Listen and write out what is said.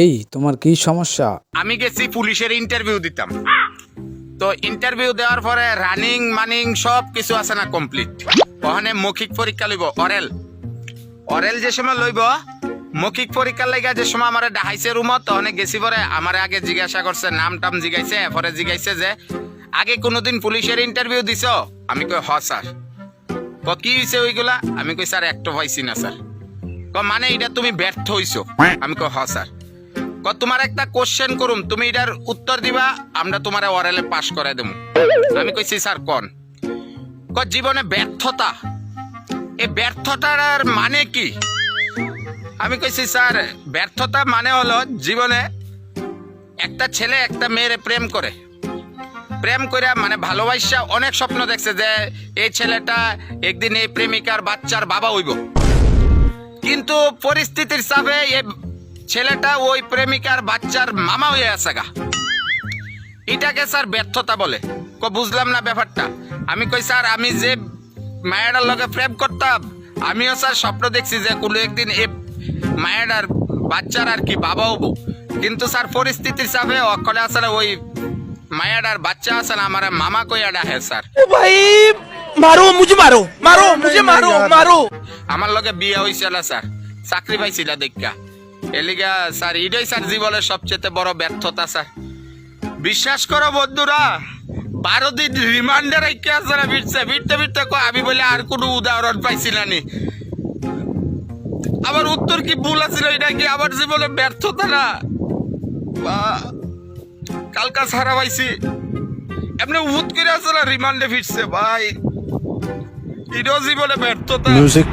এই তোমার কি সমস্যা? আমি গেছি পুলিশের ইন্টারভিউ দিতাম। তো ইন্টারভিউ দেওয়ার পরে রানিং মানিং সব কিছু আছে না কমপ্লিট। ওখানে মৌখিক পরীক্ষা লইব, অরেল অরেল যে সময় লইব মৌখিক পরীক্ষার লাগা যে সময় আমার ডাহাইছে রুমত, তখন গেছি পরে আমার আগে জিজ্ঞাসা করছে, নাম টাম জিগাইছে, পরে জিগাইছে যে আগে কোনোদিন পুলিশের ইন্টারভিউ দিছ? আমি কই হ স্যার। কি হয়েছে ওইগুলা? আমি কই স্যার একটা পাইছি না স্যার। মানে এটা তুমি ব্যর্থ হইছো? আমি কই হ স্যার। তোমার একটা কোশ্চেন করুম, তুমি এটার উত্তর দিবা, আমরা তোমার ওরালে পাস করে দেবো। আমি কইছি স্যার কোন? জীবনে ব্যর্থতা, এই ব্যর্থতার মানে কি? আমি কইছি স্যার ব্যর্থতা মানে হলো জীবনে একটা ছেলে একটা মেয়ের প্রেম করে, প্রেম করে মানে ভালোবাসা অনেক স্বপ্ন দেখছে যে এই ছেলেটা একদিন এই প্রেমিকার বাচ্চার বাবা হইব, কিন্তু পরিস্থিতির চাপে এই ছেলেটা ওই প্রেমিকার বাচ্চার মামা হয়ে আছে গা। এটাকে স্যার ব্যর্থতা বলে। বুঝলাম না ব্যাপারটা। আমি কই স্যার আমি যে মায়েরার লগে প্রেম করতাম, আমিও স্যার স্বপ্ন দেখছি যে কোনো একদিন এই মায়েরার বাচ্চার আর কি বাবা হবো, কিন্তু স্যার পরিস্থিতির চাপে অকলে আছে না ওই মায়েরার বাচ্চা আছে না আমার মামা কইয়া ডাহে স্যার। ও ভাই মারো মুঝে, মারো মারো মুঝে, মারো মারো। আমার লগে বিয়ে হইছিল স্যার, চাকরি পাইছিল দেখা। এলিগা স্যার এটাই স্যার জীবনের সবচেয়ে বড় ব্যর্থতা স্যার। বিশ্বাস করো বন্ধুরা, 12 দিন রিমান্ডে রেখে আছে না, ফিরতে ফিরতে আমি বলে আর কোনো উদাহরণ পাইছি না নি। আমার উত্তর কি ভুল আছিল? এটা কি আমার জীবনে ব্যর্থতা না? কালকা সারা পাইছি এমনি উহুত করে আছে না, রিমান্ডে ফিরছে ভাই, এটাও জীবনে ব্যর্থতা। মিউজিক